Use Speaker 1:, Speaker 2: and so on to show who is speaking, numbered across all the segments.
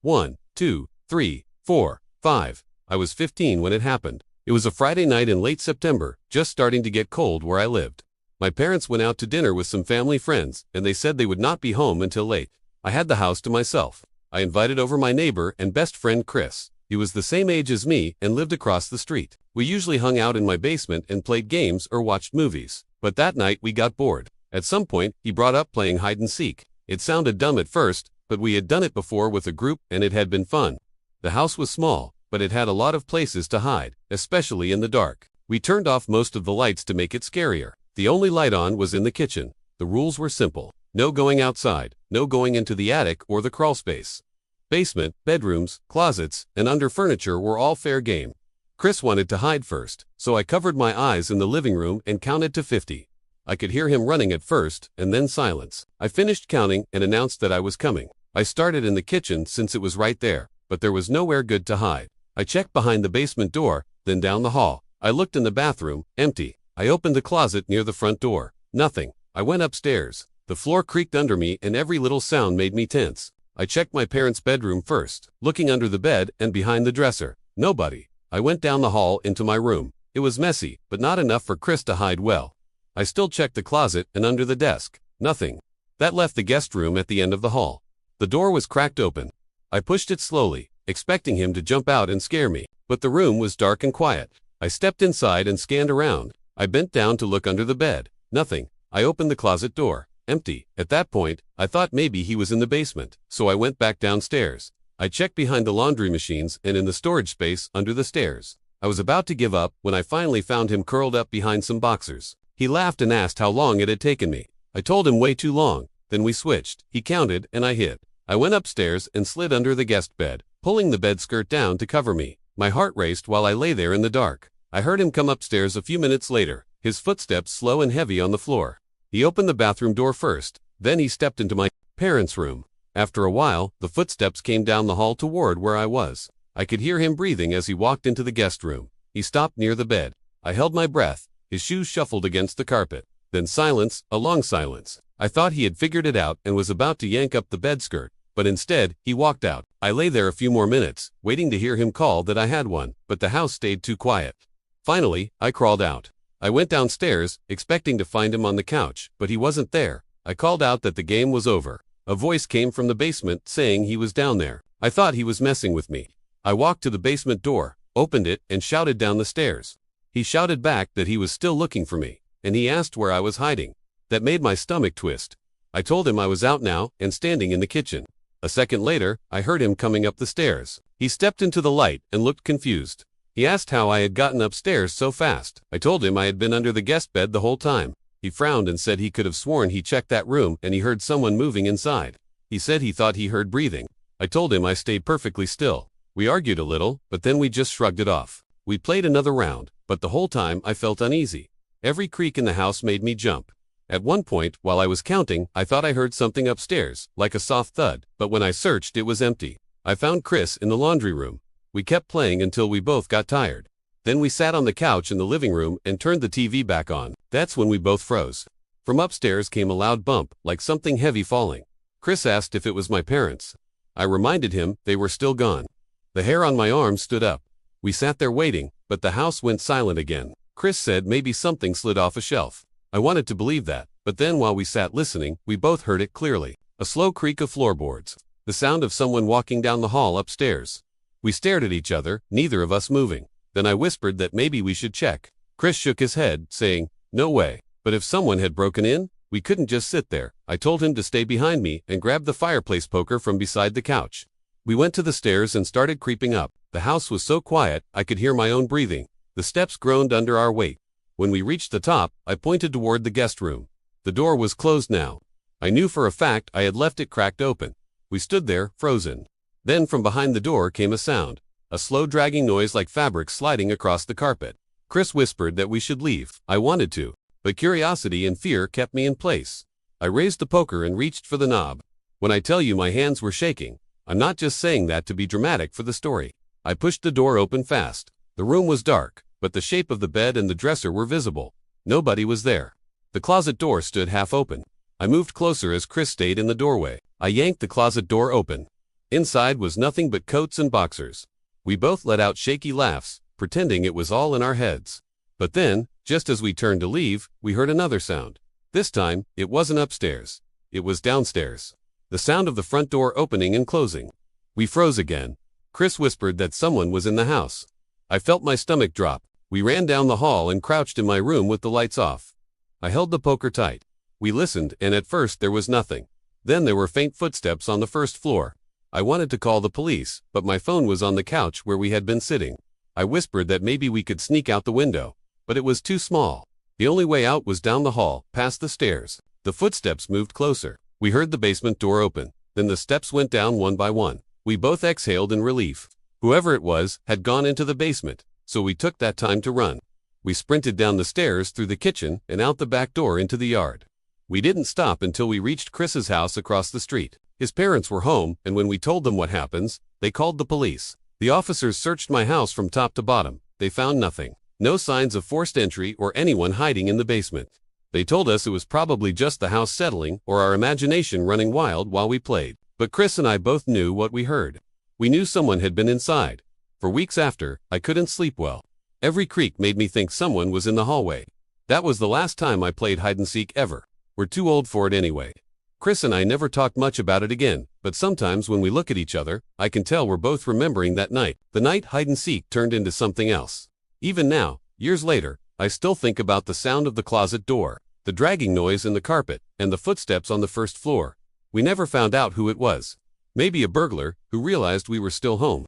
Speaker 1: 1, 2, 3, 4, 5. I was 15 when it happened. It was a Friday night in late September, just starting to get cold where I lived. My parents went out to dinner with some family friends, and they said they would not be home until late. I had the house to myself. I invited over my neighbor and best friend Chris. He was the same age as me and lived across the street. We usually hung out in my basement and played games or watched movies. But that night we got bored. At some point, he brought up playing hide and seek. It sounded dumb at first, but we had done it before with a group and it had been fun. The house was small, but it had a lot of places to hide, especially in the dark. We turned off most of the lights to make it scarier. The only light on was in the kitchen. The rules were simple. No going outside, no going into the attic or the crawl space. Basement, bedrooms, closets, and under furniture were all fair game. Chris wanted to hide first, so I covered my eyes in the living room and counted to 50. I could hear him running at first, and then silence. I finished counting and announced that I was coming. I started in the kitchen since it was right there, but there was nowhere good to hide. I checked behind the basement door, then down the hall. I looked in the bathroom, empty. I opened the closet near the front door. Nothing. I went upstairs. The floor creaked under me and every little sound made me tense. I checked my parents' bedroom first, looking under the bed and behind the dresser. Nobody. I went down the hall into my room. It was messy, but not enough for Chris to hide well. I still checked the closet and under the desk. Nothing. That left the guest room at the end of the hall. The door was cracked open. I pushed it slowly, expecting him to jump out and scare me, but the room was dark and quiet. I stepped inside and scanned around. I bent down to look under the bed. Nothing. I opened the closet door. Empty. At that point, I thought maybe he was in the basement, so I went back downstairs. I checked behind the laundry machines and in the storage space under the stairs. I was about to give up when I finally found him curled up behind some boxers. He laughed and asked how long it had taken me. I told him way too long. Then we switched. He counted and I hid. I went upstairs and slid under the guest bed, pulling the bed skirt down to cover me. My heart raced while I lay there in the dark. I heard him come upstairs a few minutes later, his footsteps slow and heavy on the floor. He opened the bathroom door first, then he stepped into my parents' room. After a while, the footsteps came down the hall toward where I was. I could hear him breathing as he walked into the guest room. He stopped near the bed. I held my breath. His shoes shuffled against the carpet. Then silence, a long silence. I thought he had figured it out and was about to yank up the bed skirt, but instead, he walked out. I lay there a few more minutes, waiting to hear him call that I had one, but the house stayed too quiet. Finally, I crawled out. I went downstairs, expecting to find him on the couch, but he wasn't there. I called out that the game was over. A voice came from the basement saying he was down there. I thought he was messing with me. I walked to the basement door, opened it, and shouted down the stairs. He shouted back that he was still looking for me, and he asked where I was hiding. That made my stomach twist. I told him I was out now and standing in the kitchen. A second later, I heard him coming up the stairs. He stepped into the light and looked confused. He asked how I had gotten upstairs so fast. I told him I had been under the guest bed the whole time. He frowned and said he could have sworn he checked that room and he heard someone moving inside. He said he thought he heard breathing. I told him I stayed perfectly still. We argued a little, but then we just shrugged it off. We played another round, but the whole time I felt uneasy. Every creak in the house made me jump. At one point, while I was counting, I thought I heard something upstairs, like a soft thud, but when I searched it was empty. I found Chris in the laundry room. We kept playing until we both got tired. Then we sat on the couch in the living room and turned the TV back on. That's when we both froze. From upstairs came a loud bump, like something heavy falling. Chris asked if it was my parents. I reminded him they were still gone. The hair on my arm stood up. We sat there waiting, but the house went silent again. Chris said maybe something slid off a shelf. I wanted to believe that, but then while we sat listening, we both heard it clearly. A slow creak of floorboards. The sound of someone walking down the hall upstairs. We stared at each other, neither of us moving. Then I whispered that maybe we should check. Chris shook his head, saying, "No way." But if someone had broken in, we couldn't just sit there. I told him to stay behind me and grab the fireplace poker from beside the couch. We went to the stairs and started creeping up. The house was so quiet, I could hear my own breathing. The steps groaned under our weight. When we reached the top, I pointed toward the guest room. The door was closed now. I knew for a fact I had left it cracked open. We stood there, frozen. Then from behind the door came a sound. A slow dragging noise like fabric sliding across the carpet. Chris whispered that we should leave. I wanted to, but curiosity and fear kept me in place. I raised the poker and reached for the knob. When I tell you my hands were shaking, I'm not just saying that to be dramatic for the story. I pushed the door open fast. The room was dark, but the shape of the bed and the dresser were visible. Nobody was there. The closet door stood half open. I moved closer as Chris stayed in the doorway. I yanked the closet door open. Inside was nothing but coats and boxers. We both let out shaky laughs, pretending it was all in our heads. But then, just as we turned to leave, we heard another sound. This time, it wasn't upstairs. It was downstairs. The sound of the front door opening and closing. We froze again. Chris whispered that someone was in the house. I felt my stomach drop. We ran down the hall and crouched in my room with the lights off. I held the poker tight. We listened, and at first there was nothing. Then there were faint footsteps on the first floor. I wanted to call the police, but my phone was on the couch where we had been sitting. I whispered that maybe we could sneak out the window, but it was too small. The only way out was down the hall, past the stairs. The footsteps moved closer. We heard the basement door open. Then the steps went down one by one. We both exhaled in relief. Whoever it was had gone into the basement, so we took that time to run. We sprinted down the stairs through the kitchen and out the back door into the yard. We didn't stop until we reached Chris's house across the street. His parents were home, and when we told them what happened, they called the police. The officers searched my house from top to bottom. They found nothing. No signs of forced entry or anyone hiding in the basement. They told us it was probably just the house settling or our imagination running wild while we played. But Chris and I both knew what we heard. We knew someone had been inside. For weeks after, I couldn't sleep well. Every creak made me think someone was in the hallway. That was the last time I played hide-and-seek ever. We're too old for it anyway. Chris and I never talked much about it again, but sometimes when we look at each other, I can tell we're both remembering that night. The night hide-and-seek turned into something else. Even now, years later, I still think about the sound of the closet door, the dragging noise in the carpet, and the footsteps on the first floor. We never found out who it was. Maybe a burglar who realized we were still home.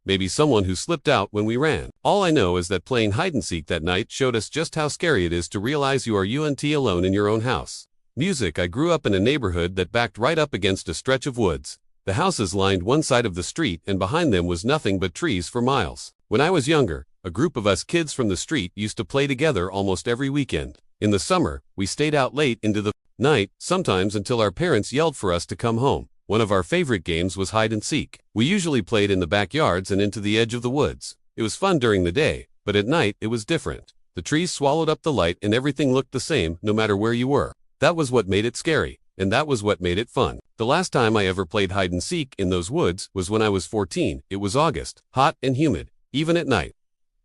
Speaker 1: Maybe someone who slipped out when we ran. All I know is that playing hide-and-seek that night showed us just how scary it is to realize you are alone in your own house. Music. I grew up in a neighborhood that backed right up against a stretch of woods. The houses lined one side of the street, and behind them was nothing but trees for miles. When I was younger, a group of us kids from the street used to play together almost every weekend. In the summer, we stayed out late into the night, sometimes until our parents yelled for us to come home. One of our favorite games was hide and seek. We usually played in the backyards and into the edge of the woods. It was fun during the day, but at night it was different. The trees swallowed up the light and everything looked the same no matter where you were. That was what made it scary, and that was what made it fun. The last time I ever played hide and seek in those woods was when I was 14. It was August, hot and humid, even at night.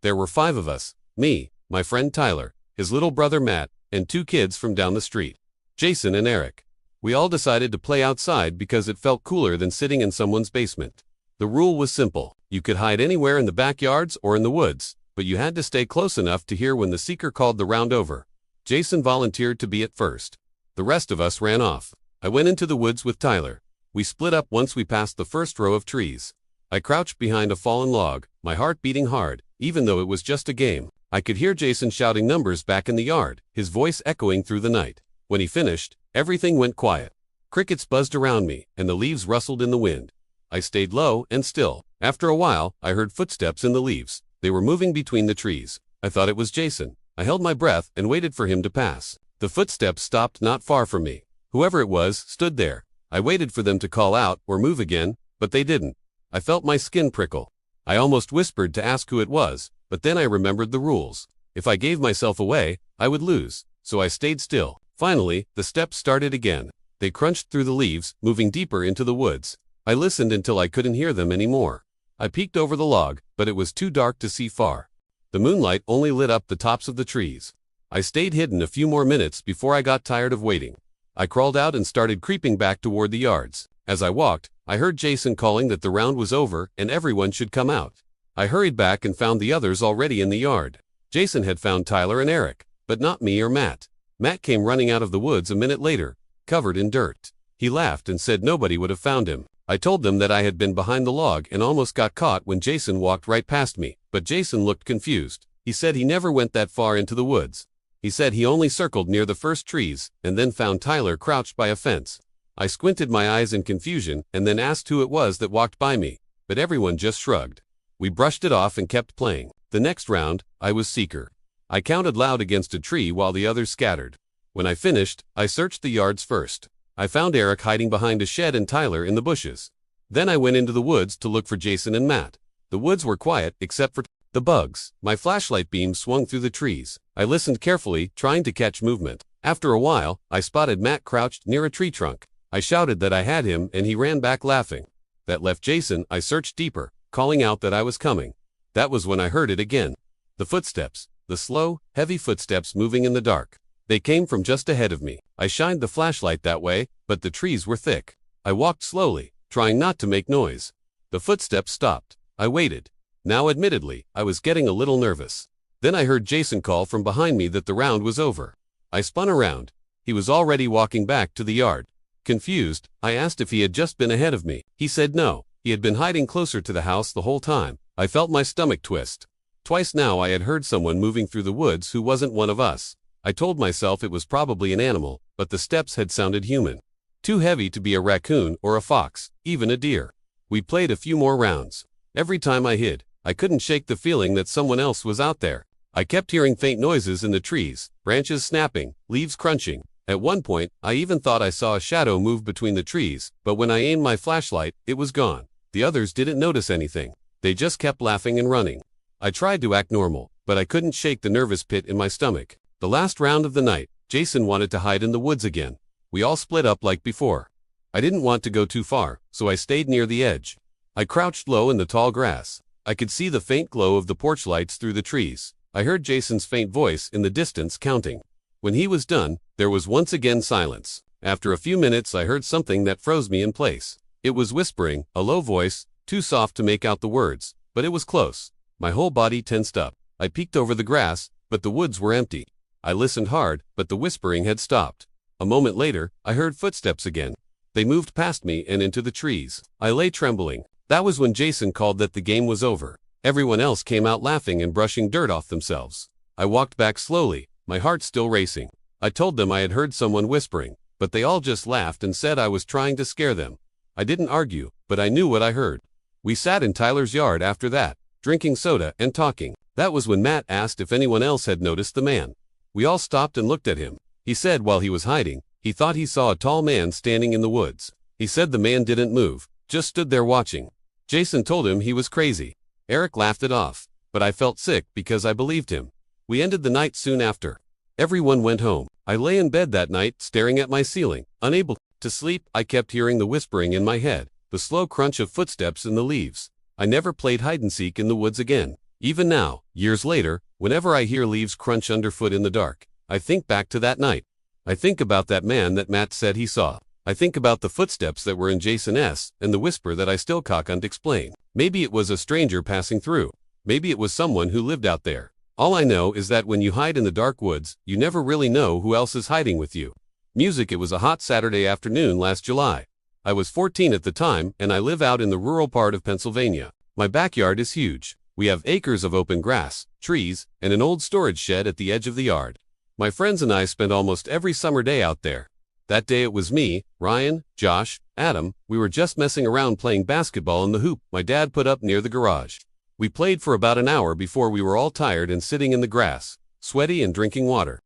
Speaker 1: There were 5 of us, me, my friend Tyler, his little brother Matt, and 2 kids from down the street, Jason and Eric. We all decided to play outside because it felt cooler than sitting in someone's basement. The rule was simple. You could hide anywhere in the backyards or in the woods, but you had to stay close enough to hear when the seeker called the round over. Jason volunteered to be at first. The rest of us ran off. I went into the woods with Tyler. We split up once we passed the first row of trees. I crouched behind a fallen log, my heart beating hard, even though it was just a game. I could hear Jason shouting numbers back in the yard, his voice echoing through the night. When he finished, everything went quiet. Crickets buzzed around me, and the leaves rustled in the wind. I stayed low and still. After a while, I heard footsteps in the leaves. They were moving between the trees. I thought it was Jason. I held my breath and waited for him to pass. The footsteps stopped not far from me. Whoever it was stood there. I waited for them to call out or move again, but they didn't. I felt my skin prickle. I almost whispered to ask who it was, but then I remembered the rules. If I gave myself away, I would lose, so I stayed still. Finally, the steps started again. They crunched through the leaves, moving deeper into the woods. I listened until I couldn't hear them anymore. I peeked over the log, but it was too dark to see far. The moonlight only lit up the tops of the trees. I stayed hidden a few more minutes before I got tired of waiting. I crawled out and started creeping back toward the yards. As I walked, I heard Jason calling that the round was over and everyone should come out. I hurried back and found the others already in the yard. Jason had found Tyler and Eric, but not me or Matt. Matt came running out of the woods a minute later, covered in dirt. He laughed and said nobody would have found him. I told them that I had been behind the log and almost got caught when Jason walked right past me, but Jason looked confused. He said he never went that far into the woods. He said he only circled near the first trees and then found Tyler crouched by a fence. I squinted my eyes in confusion and then asked who it was that walked by me, but everyone just shrugged. We brushed it off and kept playing. The next round, I was seeker. I counted loud against a tree while the others scattered. When I finished, I searched the yards first. I found Eric hiding behind a shed and Tyler in the bushes. Then I went into the woods to look for Jason and Matt. The woods were quiet except for the bugs. My flashlight beam swung through the trees. I listened carefully, trying to catch movement. After a while, I spotted Matt crouched near a tree trunk. I shouted that I had him and he ran back laughing. That left Jason. I searched deeper, calling out that I was coming. That was when I heard it again. The footsteps. The slow, heavy footsteps moving in the dark. They came from just ahead of me. I shined the flashlight that way, but the trees were thick. I walked slowly, trying not to make noise. The footsteps stopped. I waited. Now admittedly, I was getting a little nervous. Then I heard Jason call from behind me that the round was over. I spun around. He was already walking back to the yard. Confused, I asked if he had just been ahead of me. He said no, he had been hiding closer to the house the whole time. I felt my stomach twist. Twice now I had heard someone moving through the woods who wasn't one of us. I told myself it was probably an animal, but the steps had sounded human. Too heavy to be a raccoon or a fox, even a deer. We played a few more rounds. Every time I hid, I couldn't shake the feeling that someone else was out there. I kept hearing faint noises in the trees, branches snapping, leaves crunching. At one point, I even thought I saw a shadow move between the trees, but when I aimed my flashlight, it was gone. The others didn't notice anything. They just kept laughing and running. I tried to act normal, but I couldn't shake the nervous pit in my stomach. The last round of the night, Jason wanted to hide in the woods again. We all split up like before. I didn't want to go too far, so I stayed near the edge. I crouched low in the tall grass. I could see the faint glow of the porch lights through the trees. I heard Jason's faint voice in the distance counting. When he was done, there was once again silence. After a few minutes I heard something that froze me in place. It was whispering, a low voice, too soft to make out the words, but it was close. My whole body tensed up. I peeked over the grass, but the woods were empty. I listened hard, but the whispering had stopped. A moment later, I heard footsteps again. They moved past me and into the trees. I lay trembling. That was when Jason called that the game was over. Everyone else came out laughing and brushing dirt off themselves. I walked back slowly, my heart still racing. I told them I had heard someone whispering, but they all just laughed and said I was trying to scare them. I didn't argue, but I knew what I heard. We sat in Tyler's yard after that, drinking soda and talking. That was when Matt asked if anyone else had noticed the man. We all stopped and looked at him. He said while he was hiding, he thought he saw a tall man standing in the woods. He said the man didn't move, just stood there watching. Jason told him he was crazy. Eric laughed it off, but I felt sick because I believed him. We ended the night soon after. Everyone went home. I lay in bed that night, staring at my ceiling. Unable to sleep, I kept hearing the whispering in my head, the slow crunch of footsteps in the leaves. I never played hide-and-seek in the woods again. Even now, years later, whenever I hear leaves crunch underfoot in the dark, I think back to that night. I think about that man that Matt said he saw. I think about the footsteps that were in Jason's and the whisper that I still can't explain. Maybe it was a stranger passing through. Maybe it was someone who lived out there. All I know is that when you hide in the dark woods, you never really know who else is hiding with you. Music. It was a hot Saturday afternoon last July. I was 14 at the time, and I live out in the rural part of Pennsylvania. My backyard is huge. We have acres of open grass, trees, and an old storage shed at the edge of the yard. My friends and I spend almost every summer day out there. That day it was me, Ryan, Josh, Adam. We were just messing around playing basketball in the hoop my dad put up near the garage. We played for about an hour before we were all tired and sitting in the grass, sweaty and drinking water.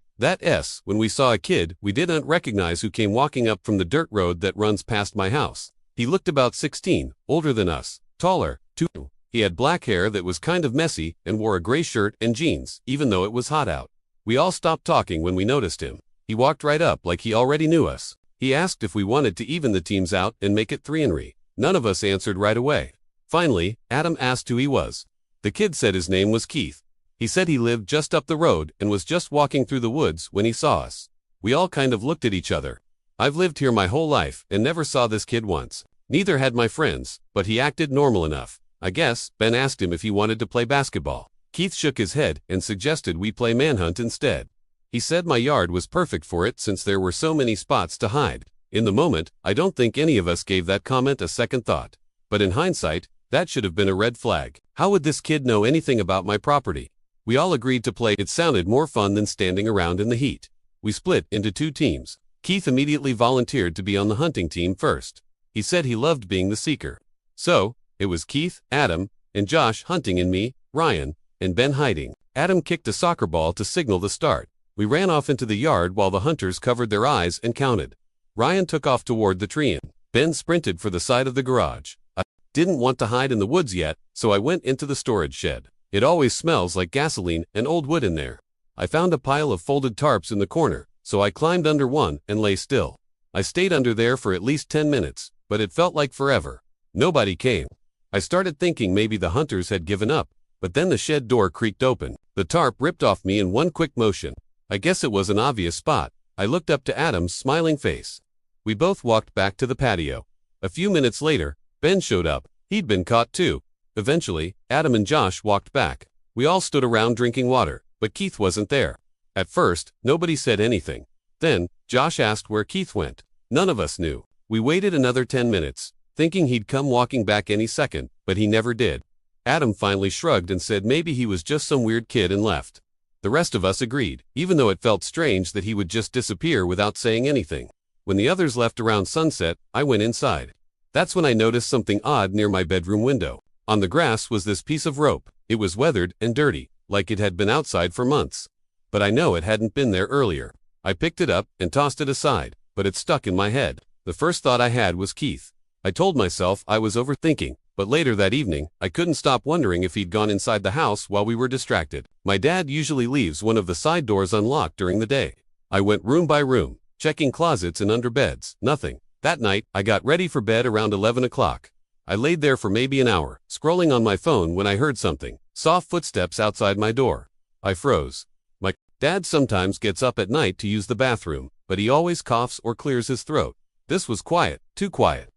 Speaker 1: When we saw a kid we didn't recognize who came walking up from the dirt road that runs past my house. He looked about 16, older than us, taller, too. He had black hair that was kind of messy and wore a gray shirt and jeans, even though it was hot out. We all stopped talking when we noticed him. He walked right up like he already knew us. He asked if we wanted to even the teams out and make it 3-3. None of us answered right away. Finally, Adam asked who he was. The kid said his name was Keith. He said he lived just up the road and was just walking through the woods when he saw us. We all kind of looked at each other. I've lived here my whole life and never saw this kid once. Neither had my friends, but he acted normal enough. I guess Ben asked him if he wanted to play basketball. Keith shook his head and suggested we play manhunt instead. He said my yard was perfect for it since there were so many spots to hide. In the moment, I don't think any of us gave that comment a second thought. But in hindsight, that should have been a red flag. How would this kid know anything about my property? We all agreed to play. It sounded more fun than standing around in the heat. We split into 2 teams. Keith immediately volunteered to be on the hunting team first. He said he loved being the seeker. So, it was Keith, Adam, and Josh hunting and me, Ryan, and Ben hiding. Adam kicked a soccer ball to signal the start. We ran off into the yard while the hunters covered their eyes and counted. Ryan took off toward the tree and Ben sprinted for the side of the garage. I didn't want to hide in the woods yet, so I went into the storage shed. It always smells like gasoline and old wood in there. I found a pile of folded tarps in the corner, so I climbed under one and lay still. I stayed under there for at least 10 minutes, but it felt like forever. Nobody came. I started thinking maybe the hunters had given up, but then the shed door creaked open. The tarp ripped off me in one quick motion. I guess it was an obvious spot. I looked up to Adam's smiling face. We both walked back to the patio. A few minutes later, Ben showed up. He'd been caught too. Eventually, Adam and Josh walked back. We all stood around drinking water, but Keith wasn't there. At first, nobody said anything. Then, Josh asked where Keith went. None of us knew. We waited another 10 minutes, thinking he'd come walking back any second, but he never did. Adam finally shrugged and said maybe he was just some weird kid and left. The rest of us agreed, even though it felt strange that he would just disappear without saying anything. When the others left around sunset, I went inside. That's when I noticed something odd near my bedroom window. On the grass was this piece of rope. It was weathered and dirty, like it had been outside for months. But I know it hadn't been there earlier. I picked it up and tossed it aside, but it stuck in my head. The first thought I had was Keith. I told myself I was overthinking, but later that evening, I couldn't stop wondering if he'd gone inside the house while we were distracted. My dad usually leaves one of the side doors unlocked during the day. I went room by room, checking closets and under beds. Nothing. That night, I got ready for bed around 11 o'clock. I laid there for maybe an hour, scrolling on my phone when I heard something. Soft footsteps outside my door. I froze. My dad sometimes gets up at night to use the bathroom, but he always coughs or clears his throat. This was quiet, too quiet.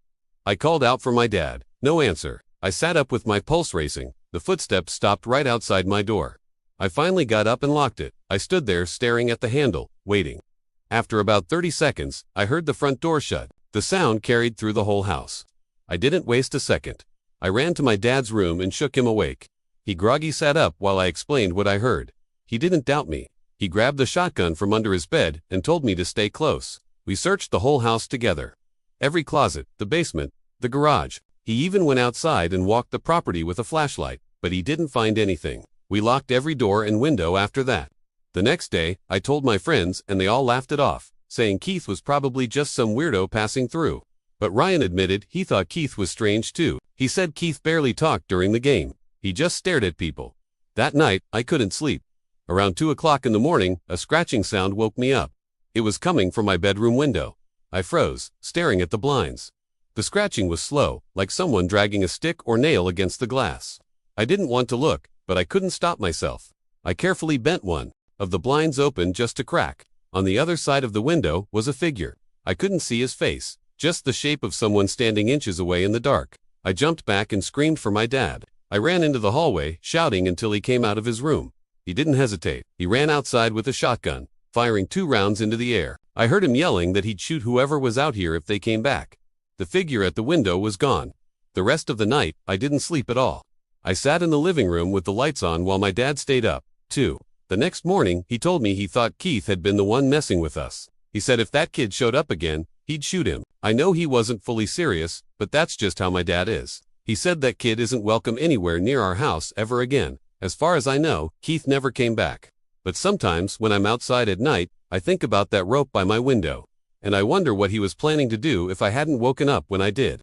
Speaker 1: I called out for my dad. No answer. I sat up with my pulse racing. The footsteps stopped right outside my door. I finally got up and locked it. I stood there staring at the handle, waiting. After about 30 seconds, I heard the front door shut. The sound carried through the whole house. I didn't waste a second. I ran to my dad's room and shook him awake. He groggy sat up while I explained what I heard. He didn't doubt me. He grabbed the shotgun from under his bed and told me to stay close. We searched the whole house together. Every closet, the basement, the garage. He even went outside and walked the property with a flashlight, but he didn't find anything. We locked every door and window after that. The next day, I told my friends and they all laughed it off, saying Keith was probably just some weirdo passing through. But Ryan admitted he thought Keith was strange too. He said Keith barely talked during the game. He just stared at people. That night, I couldn't sleep. Around 2 o'clock in the morning, a scratching sound woke me up. It was coming from my bedroom window. I froze, staring at the blinds. The scratching was slow, like someone dragging a stick or nail against the glass. I didn't want to look, but I couldn't stop myself. I carefully bent one of the blinds open just a crack. On the other side of the window was a figure. I couldn't see his face, just the shape of someone standing inches away in the dark. I jumped back and screamed for my dad. I ran into the hallway, shouting until he came out of his room. He didn't hesitate. He ran outside with a shotgun, firing 2 rounds into the air. I heard him yelling that he'd shoot whoever was out here if they came back. The figure at the window was gone. The rest of the night, I didn't sleep at all. I sat in the living room with the lights on while my dad stayed up, too. The next morning, he told me he thought Keith had been the one messing with us. He said if that kid showed up again, he'd shoot him. I know he wasn't fully serious, but that's just how my dad is. He said that kid isn't welcome anywhere near our house ever again. As far as I know, Keith never came back. But sometimes, when I'm outside at night, I think about that rope by my window. And I wonder what he was planning to do if I hadn't woken up when I did.